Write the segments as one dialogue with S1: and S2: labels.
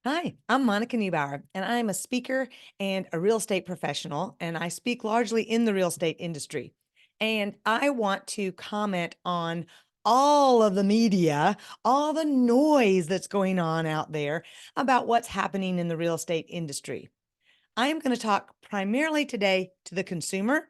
S1: Hi, I'm Monica Neubauer, and I'm a speaker and a real estate professional, and I speak largely in the real estate industry. And I want to comment on all of the media, all the noise that's going on out there about what's happening in the real estate industry. I am going to talk primarily today to the consumer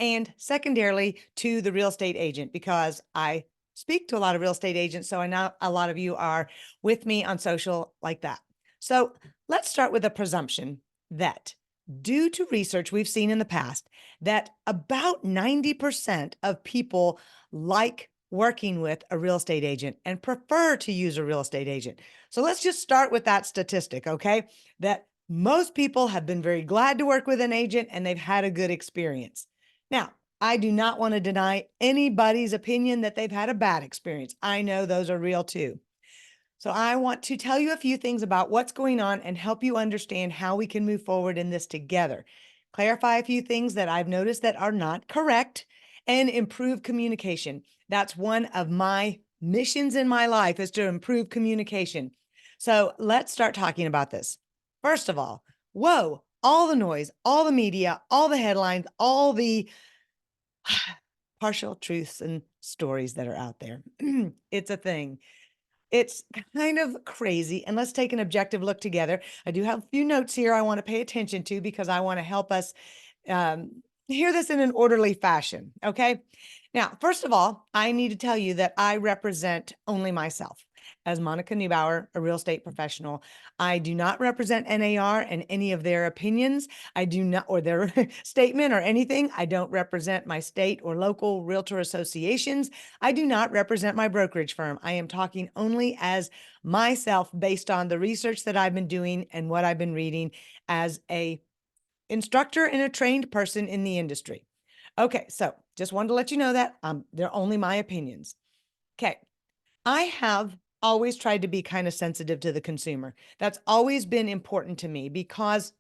S1: and secondarily to the real estate agent because I speak to a lot of real estate agents. So I know a lot of you are with me on social like that. So let's start with a presumption that due to research we've seen in the past, that about 90% of people like working with a real estate agent and prefer to use a real estate agent. So let's just start with that statistic, okay? That most people have been very glad to work with an agent and they've had a good experience. Now, I do not want to deny anybody's opinion that they've had a bad experience. I know those are real too. So I want to tell you a few things about what's going on and help you understand how we can move forward in this together. Clarify a few things that I've noticed that are not correct and improve communication. That's one of my missions in my life is to improve communication. So let's start talking about this. First of all, whoa, all the noise, all the media, all the headlines, all the partial truths and stories that are out there. It's a thing. It's kind of crazy. And let's take an objective look together. I do have a few notes here I want to pay attention to because I want to help us hear this in an orderly fashion. Okay. Now, first of all, I need to tell you that I represent only myself. As Monica Neubauer, a real estate professional, I do not represent NAR and any of their opinions. I do not, or their statement or anything. I don't represent my state or local realtor associations. I do not represent my brokerage firm. I am talking only as myself based on the research that I've been doing and what I've been reading as a instructor and a trained person in the industry. Okay, so just wanted to let you know that they're only my opinions. Okay, I have always tried to be kind of sensitive to the consumer. That's always been important to me because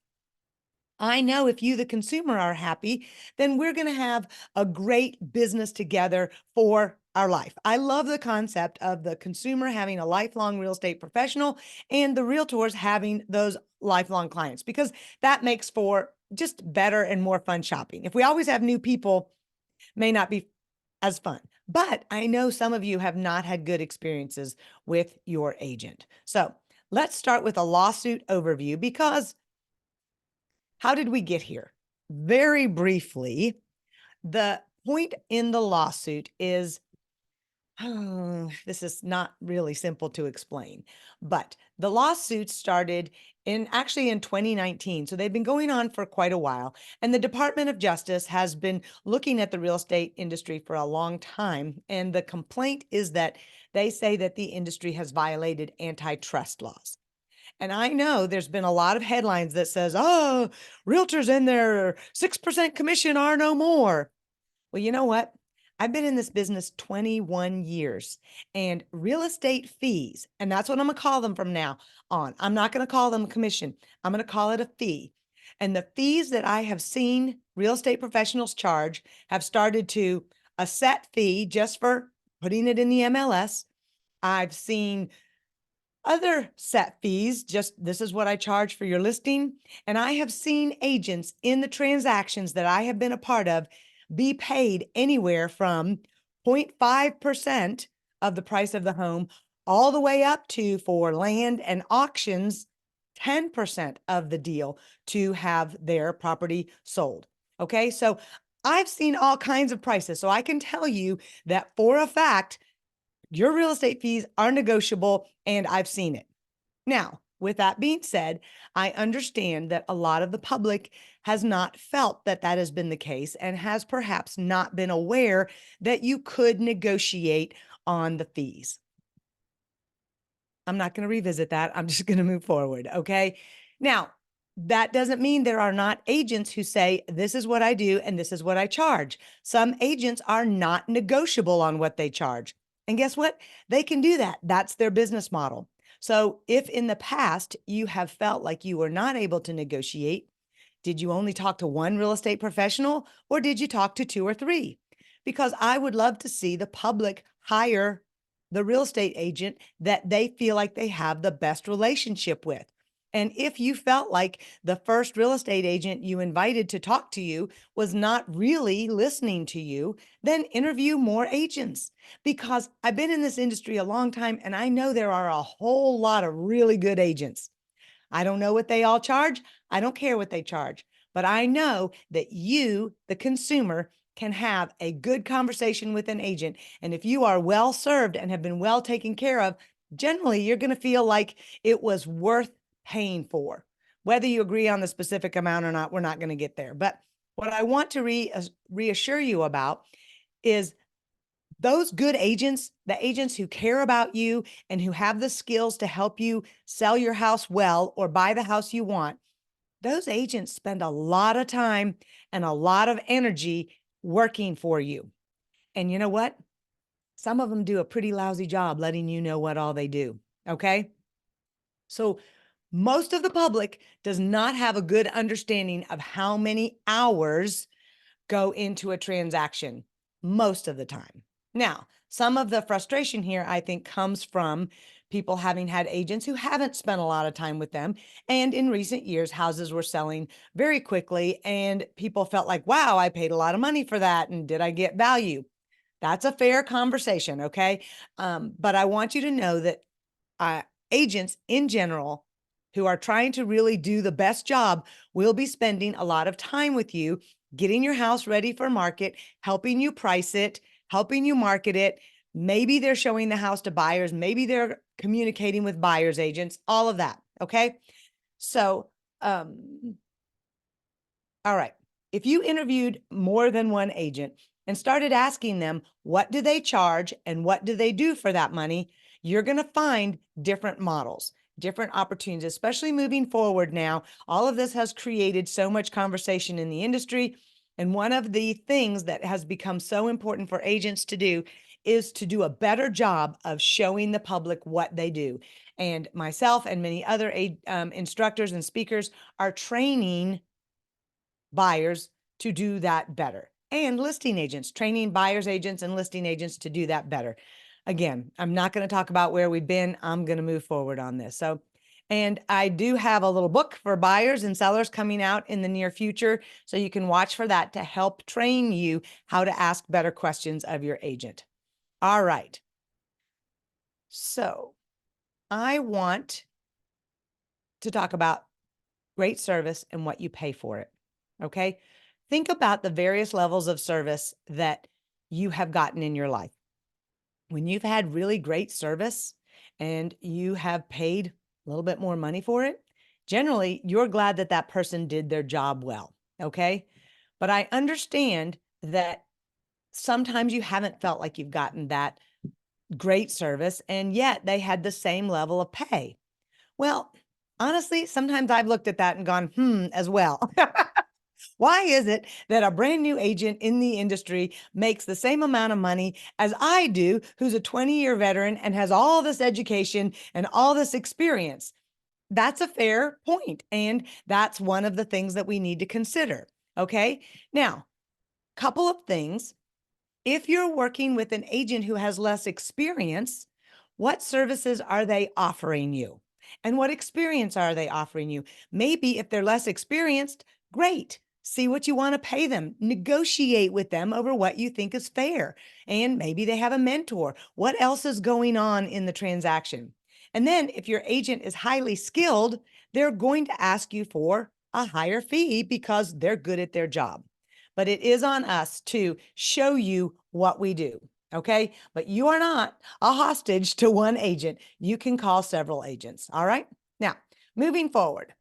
S1: I know if you, the consumer, are happy, then we're going to have a great business together for our life. I love the concept of the consumer having a lifelong real estate professional and the realtors having those lifelong clients because that makes for just better and more fun shopping. If we always have new people, may not be as fun. But I know some of you have not had good experiences with your agent. So let's start with a lawsuit overview because how did we get here? Very briefly, the point in the lawsuit is this is not really simple to explain, but the lawsuit started in 2019. So they've been going on for quite a while. And the Department of Justice has been looking at the real estate industry for a long time. And the complaint is that they say that the industry has violated antitrust laws. And I know there's been a lot of headlines that says, oh, realtors and their 6% commission are no more. Well, you know what? I've been in this business 21 years and real estate fees, and that's what I'm going to call them from now on. I'm not going to call them commission. I'm going to call it a fee. And the fees that I have seen real estate professionals charge have started to a set fee just for putting it in the MLS. I've seen other set fees, just this is what I charge for your listing. And I have seen agents in the transactions that I have been a part of be paid anywhere from 0.5% of the price of the home all the way up to, for land and auctions, 10% of the deal to have their property sold. Okay, so I've seen all kinds of prices. So I can tell you that for a fact, your real estate fees are negotiable, and I've seen it. Now, with that being said, I understand that a lot of the public has not felt that that has been the case and has perhaps not been aware that you could negotiate on the fees. I'm not going to revisit that. I'm just going to move forward. Okay. Now, that doesn't mean there are not agents who say, this is what I do and this is what I charge. Some agents are not negotiable on what they charge. And guess what? They can do that. That's their business model. So if in the past you have felt like you were not able to negotiate, did you only talk to one real estate professional or did you talk to two or three? Because I would love to see the public hire the real estate agent that they feel like they have the best relationship with. And if you felt like the first real estate agent you invited to talk to you was not really listening to you, then interview more agents. Because I've been in this industry a long time and I know there are a whole lot of really good agents. I don't know what they all charge. I don't care what they charge. But I know that you, the consumer, can have a good conversation with an agent. And if you are well served and have been well taken care of, generally you're going to feel like it was worth paying for. Whether you agree on the specific amount or not, we're not going to get there. But what I want to reassure you about is those good agents, the agents who care about you and who have the skills to help you sell your house well or buy the house you want, those agents spend a lot of time and a lot of energy working for you. And you know what? Some of them do a pretty lousy job letting you know what all they do. Okay. So most of the public does not have a good understanding of how many hours go into a transaction most of the time. Now, some of the frustration here, I think, comes from people having had agents who haven't spent a lot of time with them. And in recent years, houses were selling very quickly, and people felt like, wow, I paid a lot of money for that. And did I get value? That's a fair conversation. Okay. But I want you to know that uh, agents in general who are trying to really do the best job will be spending a lot of time with you, getting your house ready for market, helping you price it, helping you market it. Maybe they're showing the house to buyers. Maybe they're communicating with buyers agents, all of that. Okay. So, all right. If you interviewed more than one agent and started asking them, what do they charge and what do they do for that money? You're going to find different models, different opportunities, especially moving forward now. All of this has created so much conversation in the industry. And one of the things that has become so important for agents to do is to do a better job of showing the public what they do. And myself and many other instructors and speakers are training buyers to do that better, and listing agents, training buyers agents and listing agents to do that better. Again, I'm not going to talk about where we've been. I'm going to move forward on this. So, and I do have a little book for buyers and sellers coming out in the near future. So you can watch for that to help train you how to ask better questions of your agent. All right. So I want to talk about great service and what you pay for it. Okay. Think about the various levels of service that you have gotten in your life. When you've had really great service and you have paid a little bit more money for it, generally you're glad that that person did their job well. Okay. But I understand that sometimes you haven't felt like you've gotten that great service and yet they had the same level of pay. Well, honestly, sometimes I've looked at that and gone, as well. Why is it that a brand new agent in the industry makes the same amount of money as I do, who's a 20-year veteran and has all this education and all this experience? That's a fair point, and that's one of the things that we need to consider. Okay. Now, couple of things. If you're working with an agent who has less experience, what services are they offering you? And what experience are they offering you? Maybe if they're less experienced, great. See what you want to pay them. Negotiate with them over what you think is fair. And maybe they have a mentor. What else is going on in the transaction? And then if your agent is highly skilled, they're going to ask you for a higher fee because they're good at their job. But it is on us to show you what we do. Okay. But you are not a hostage to one agent. You can call several agents. All right. Now, moving forward,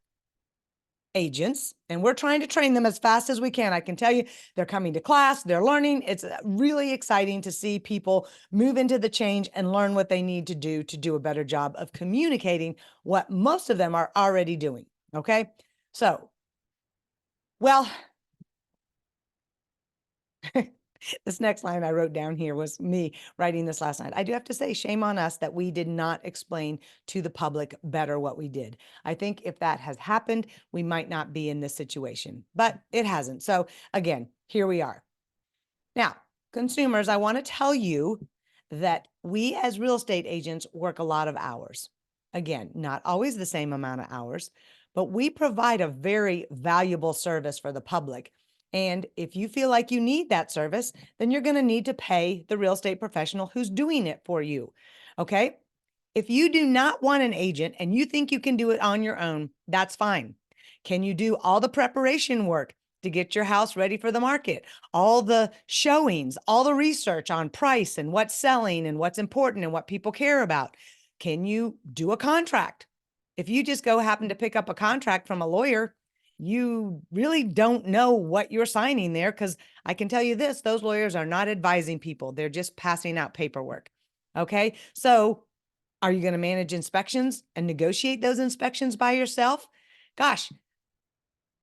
S1: agents, and we're trying to train them as fast as we can. I can tell you they're coming to class, they're learning. It's really exciting to see people move into the change and learn what they need to do a better job of communicating what most of them are already doing. Okay. So, well, this next line I wrote down here was me writing this last night. I do have to say, shame on us that we did not explain to the public better what we did. I think if that has happened, we might not be in this situation, but it hasn't. So again, here we are. Now, consumers, I want to tell you that we as real estate agents work a lot of hours. Again, not always the same amount of hours, but we provide a very valuable service for the public. And if you feel like you need that service, then you're going to need to pay the real estate professional who's doing it for you. Okay. If you do not want an agent and you think you can do it on your own, that's fine. Can you do all the preparation work to get your house ready for the market? All the showings, all the research on price and what's selling and what's important and what people care about? Can you do a contract? If you just go happen to pick up a contract from a lawyer, you really don't know what you're signing there, because I can tell you this, those lawyers are not advising people. They're just passing out paperwork. Okay. So are you going to manage inspections and negotiate those inspections by yourself? Gosh,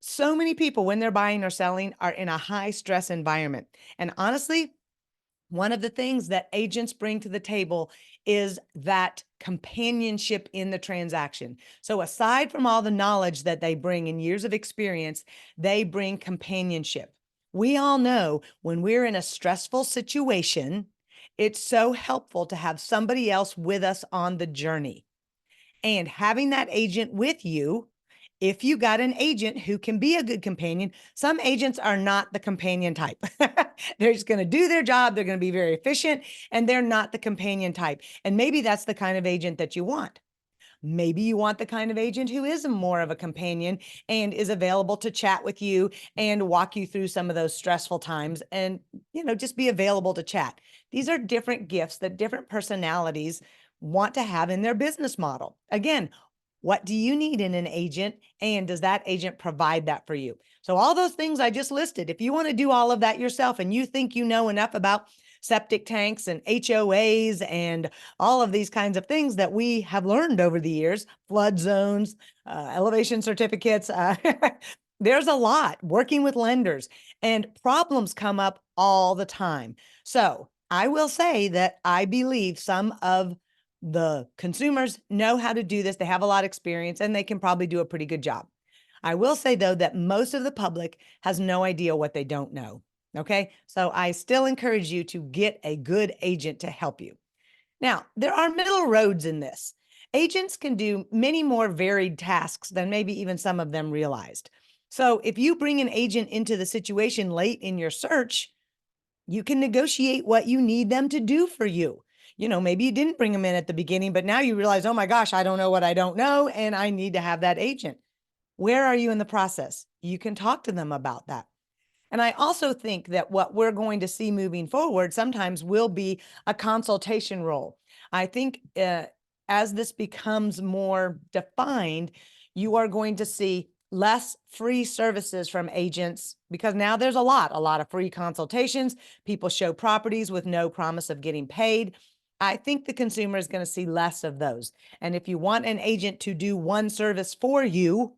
S1: so many people, when they're buying or selling, are in a high stress environment. And honestly, one of the things that agents bring to the table is that companionship in the transaction. So aside from all the knowledge that they bring and years of experience, they bring companionship. We all know when we're in a stressful situation, it's so helpful to have somebody else with us on the journey. And having that agent with you, if you got an agent who can be a good companion, some agents are not the companion type. They're just going to do their job. They're going to be very efficient, and they're not the companion type. And maybe that's the kind of agent that you want. Maybe you want the kind of agent who is more of a companion and is available to chat with you and walk you through some of those stressful times and, just be available to chat. These are different gifts that different personalities want to have in their business model. Again, what do you need in an agent? And does that agent provide that for you? So all those things I just listed, if you want to do all of that yourself and you think you know enough about septic tanks and HOAs and all of these kinds of things that we have learned over the years, flood zones, elevation certificates, there's a lot working with lenders, and problems come up all the time. So I will say that I believe some of the consumers know how to do this. They have a lot of experience and they can probably do a pretty good job. I will say, though, that most of the public has no idea what they don't know. Okay. So I still encourage you to get a good agent to help you. Now, there are middle roads in this. Agents can do many more varied tasks than maybe even some of them realized. So if you bring an agent into the situation late in your search, you can negotiate what you need them to do for you. Maybe you didn't bring them in at the beginning, but now you realize, oh my gosh, I don't know what I don't know, and I need to have that agent. Where are you in the process? You can talk to them about that. And I also think that what we're going to see moving forward sometimes will be a consultation role. I think as this becomes more defined, you are going to see less free services from agents, because now there's a lot of free consultations. People show properties with no promise of getting paid. I think the consumer is going to see less of those. And if you want an agent to do one service for you,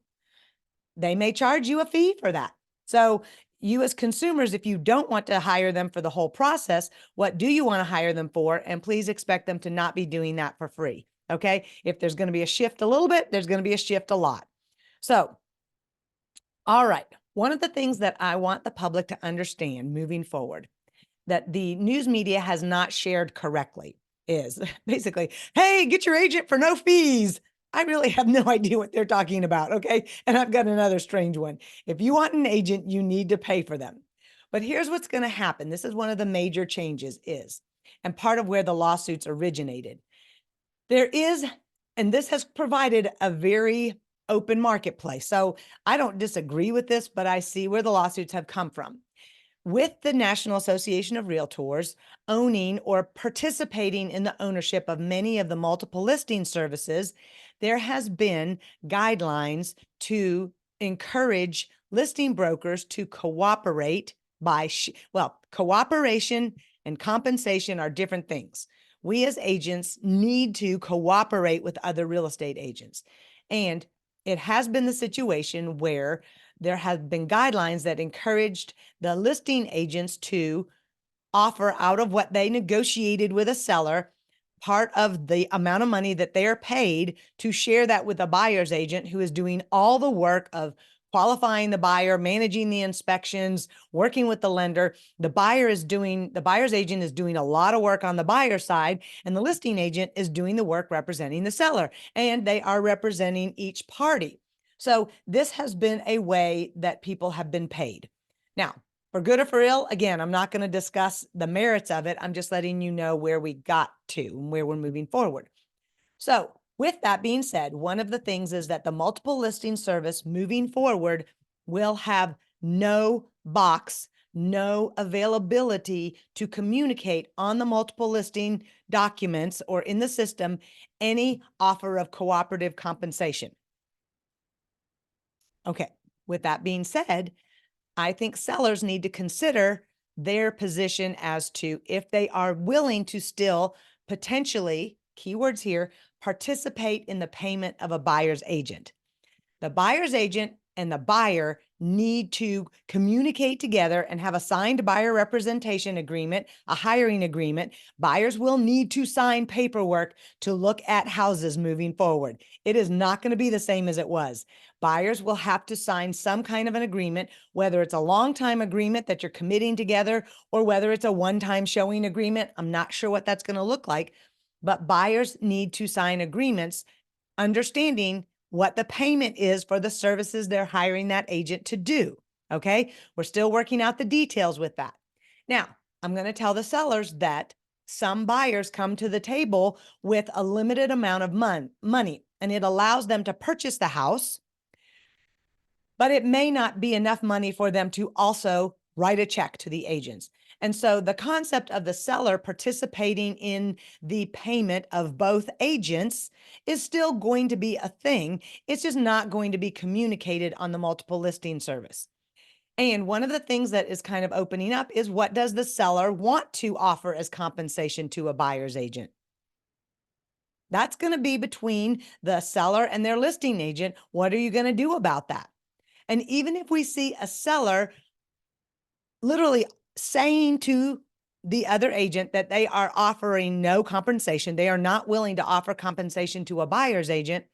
S1: they may charge you a fee for that. So you as consumers, if you don't want to hire them for the whole process, what do you want to hire them for? And please expect them to not be doing that for free. Okay. If there's going to be a shift a little bit, there's going to be a shift a lot. So, all right. One of the things that I want the public to understand moving forward that the news media has not shared correctly is basically, hey, get your agent for no fees. I really have no idea what they're talking about. Okay. And I've got another strange one. If you want an agent, you need to pay for them. But here's what's going to happen. This is one of the major changes and part of where the lawsuits originated. There is, and this has provided a very open marketplace. So I don't disagree with this, but I see where the lawsuits have come from. With the National Association of Realtors owning or participating in the ownership of many of the multiple listing services, there has been guidelines to encourage listing brokers to cooperate cooperation and compensation are different things. We as agents need to cooperate with other real estate agents. And it has been the situation where there have been guidelines that encouraged the listing agents to offer out of what they negotiated with a seller, part of the amount of money that they are paid, to share that with a buyer's agent who is doing all the work of qualifying the buyer, managing the inspections, working with the lender. The buyer's agent is doing a lot of work on the buyer side, and the listing agent is doing the work representing the seller, and they are representing each party. So this has been a way that people have been paid. Now, for good or for ill, again, I'm not going to discuss the merits of it. I'm just letting you know where we got to and where we're moving forward. So with that being said, one of the things is that the multiple listing service moving forward will have no box, no availability to communicate on the multiple listing documents or in the system any offer of cooperative compensation. Okay, with that being said, I think sellers need to consider their position as to if they are willing to still potentially, keywords here, participate in the payment of a buyer's agent. The buyer's agent and the buyer need to communicate together and have a signed buyer representation agreement, a hiring agreement. Buyers will need to sign paperwork to look at houses moving forward. It is not going to be the same as it was. Buyers will have to sign some kind of an agreement, whether it's a long-time agreement that you're committing together or whether it's a one-time showing agreement. I'm not sure what that's going to look like, but buyers need to sign agreements, understanding what the payment is for the services they're hiring that agent to do. Okay. We're still working out the details with that. Now, I'm going to tell the sellers that some buyers come to the table with a limited amount of money, and it allows them to purchase the house, but it may not be enough money for them to also write a check to the agents. And so the concept of the seller participating in the payment of both agents is still going to be a thing. It's just not going to be communicated on the multiple listing service. And one of the things that is kind of opening up is, what does the seller want to offer as compensation to a buyer's agent? That's going to be between the seller and their listing agent. What are you going to do about that? And even if we see a seller literally saying to the other agent that they are offering no compensation, they are not willing to offer compensation to a buyer's agent,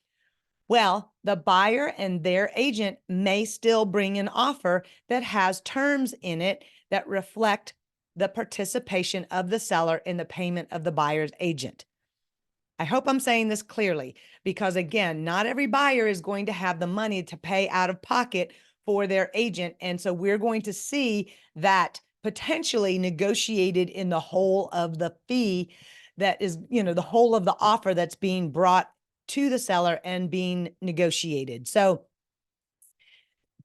S1: well, the buyer and their agent may still bring an offer that has terms in it that reflect the participation of the seller in the payment of the buyer's agent. I hope I'm saying this clearly, because again, not every buyer is going to have the money to pay out of pocket for their agent. And so we're going to see that potentially negotiated in the whole of the fee that is, the whole of the offer that's being brought to the seller and being negotiated. So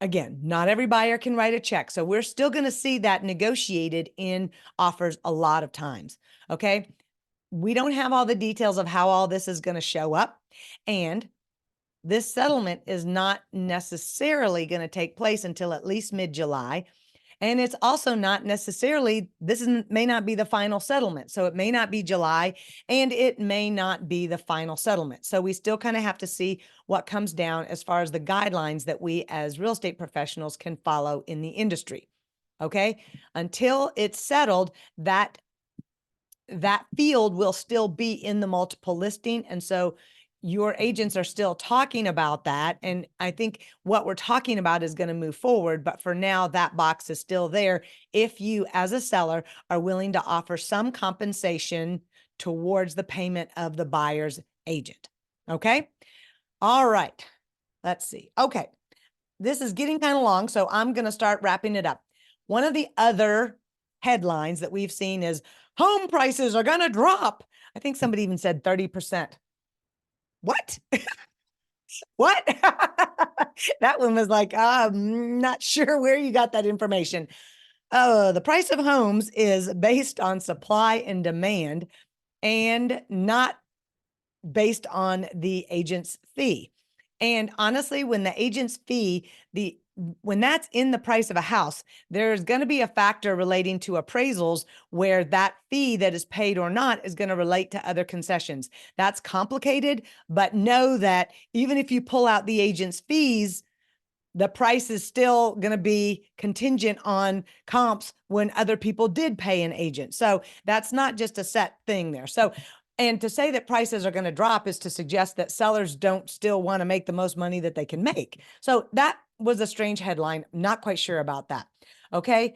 S1: again, not every buyer can write a check. So we're still going to see that negotiated in offers a lot of times. Okay. We don't have all the details of how all this is going to show up. And this settlement is not necessarily going to take place until at least mid-July. And it's also not necessarily, may not be the final settlement. So it may not be July, and it may not be the final settlement. So we still kind of have to see what comes down as far as the guidelines that we as real estate professionals can follow in the industry. Okay. Until it's settled, that field will still be in the multiple listing. And so your agents are still talking about that. And I think what we're talking about is going to move forward. But for now, that box is still there if you, as a seller, are willing to offer some compensation towards the payment of the buyer's agent. Okay. All right. Let's see. Okay. This is getting kind of long, so I'm going to start wrapping it up. One of the other headlines that we've seen is home prices are going to drop. I think somebody even said 30%. What? What? That one was like, I'm not sure where you got that information. The price of homes is based on supply and demand and not based on the agent's fee. And honestly, when the agent's fee, when that's in the price of a house, there's going to be a factor relating to appraisals where that fee that is paid or not is going to relate to other concessions. That's complicated, but know that even if you pull out the agent's fees, the price is still going to be contingent on comps when other people did pay an agent. So that's not just a set thing there. So And to say that prices are going to drop is to suggest that sellers don't still want to make the most money that they can make. So that was a strange headline. Not quite sure about that. Okay.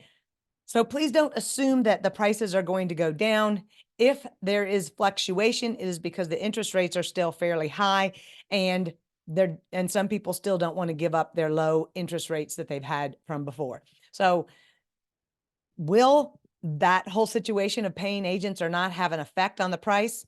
S1: So please don't assume that the prices are going to go down. If there is fluctuation, it is because the interest rates are still fairly high, and some people still don't want to give up their low interest rates that they've had from before. So will that whole situation of paying agents or not have an effect on the price?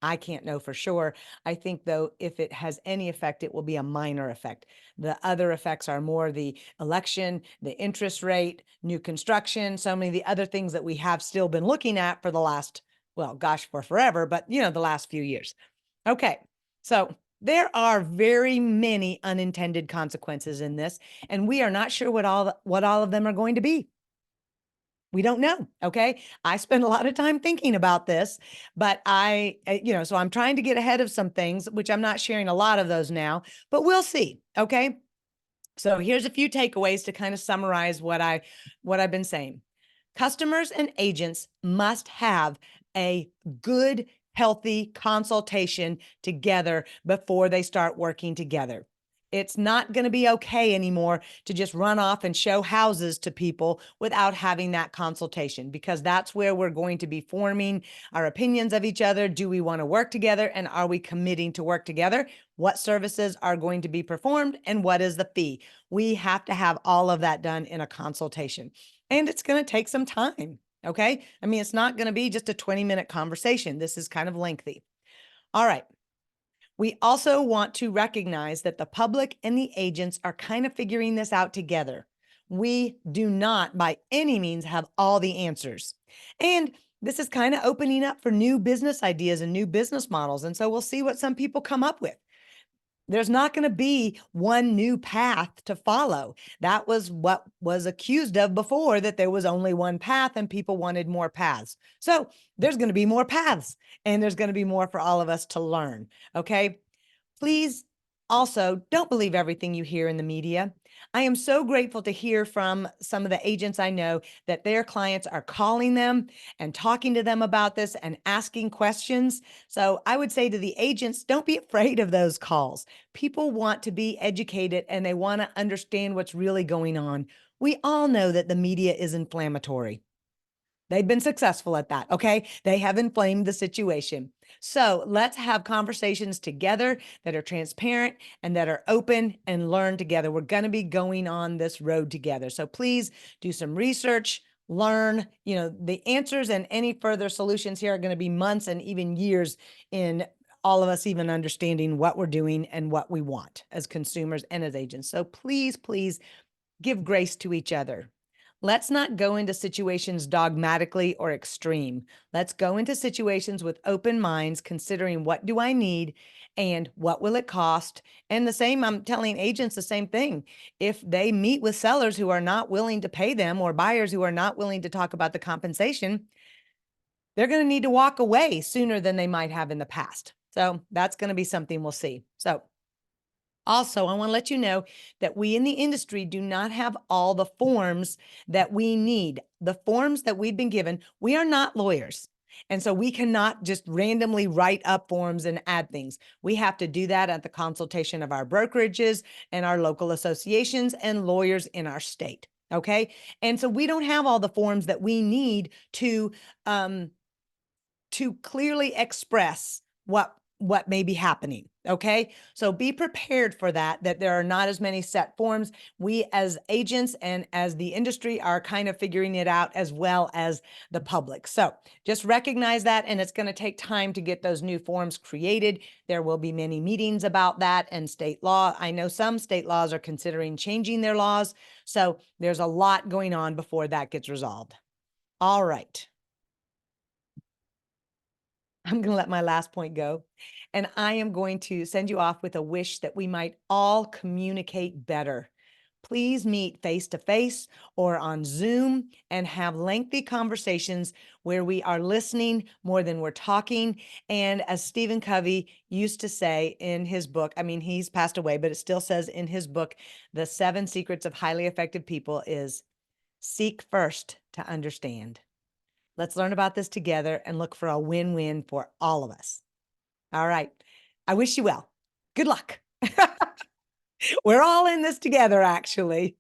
S1: I can't know for sure. I think, though, if it has any effect, it will be a minor effect. The other effects are more the election, the interest rate, new construction, so many of the other things that we have still been looking at for the last, well, gosh, for forever, but the last few years. Okay, so there are very many unintended consequences in this, and we are not sure what all of them are going to be. We don't know. Okay. I spend a lot of time thinking about this, but so I'm trying to get ahead of some things, which I'm not sharing a lot of those now, but we'll see. Okay. So here's a few takeaways to kind of summarize what I've been saying. Customers and agents must have a good, healthy consultation together before they start working together. It's not going to be okay anymore to just run off and show houses to people without having that consultation, because that's where we're going to be forming our opinions of each other. Do we want to work together, and are we committing to work together? What services are going to be performed, and what is the fee? We have to have all of that done in a consultation, and it's going to take some time. Okay. I mean, it's not going to be just a 20-minute conversation. This is kind of lengthy. All right. We also want to recognize that the public and the agents are kind of figuring this out together. We do not by any means have all the answers. And this is kind of opening up for new business ideas and new business models. And so we'll see what some people come up with. There's not going to be one new path to follow. That was what was accused of before, that there was only one path and people wanted more paths. So there's going to be more paths, and there's going to be more for all of us to learn. Okay. Please also don't believe everything you hear in the media. I am so grateful to hear from some of the agents I know that their clients are calling them and talking to them about this and asking questions. So I would say to the agents, don't be afraid of those calls. People want to be educated and they want to understand what's really going on. We all know that the media is inflammatory. They've been successful at that. Okay. They have inflamed the situation. So let's have conversations together that are transparent and that are open, and learn together. We're going to be going on this road together. So please do some research, learn, the answers, and any further solutions here are going to be months and even years in all of us even understanding what we're doing and what we want as consumers and as agents. So please, please give grace to each other. Let's not go into situations dogmatically or extreme. Let's go into situations with open minds, considering what do I need and what will it cost. And the same, I'm telling agents the same thing. If they meet with sellers who are not willing to pay them, or buyers who are not willing to talk about the compensation, they're going to need to walk away sooner than they might have in the past. So that's going to be something we'll see. So also, I want to let you know that we in the industry do not have all the forms that we need. The forms that we've been given, we are not lawyers. And so we cannot just randomly write up forms and add things. We have to do that at the consultation of our brokerages and our local associations and lawyers in our state. Okay. And so we don't have all the forms that we need to clearly express what may be happening. Okay. So be prepared for that there are not as many set forms. We as agents and as the industry are kind of figuring it out, as well as the public. So just recognize that, and it's going to take time to get those new forms created. There will be many meetings about that and state law. I know some state laws are considering changing their laws. So there's a lot going on before that gets resolved. All right. I'm going to let my last point go. And I am going to send you off with a wish that we might all communicate better. Please meet face to face or on Zoom and have lengthy conversations where we are listening more than we're talking. And as Stephen Covey used to say in his book, I mean, he's passed away, but it still says in his book, The 7 Secrets of Highly Effective People, is seek first to understand. Let's learn about this together and look for a win-win for all of us. All right. I wish you well. Good luck. We're all in this together, actually.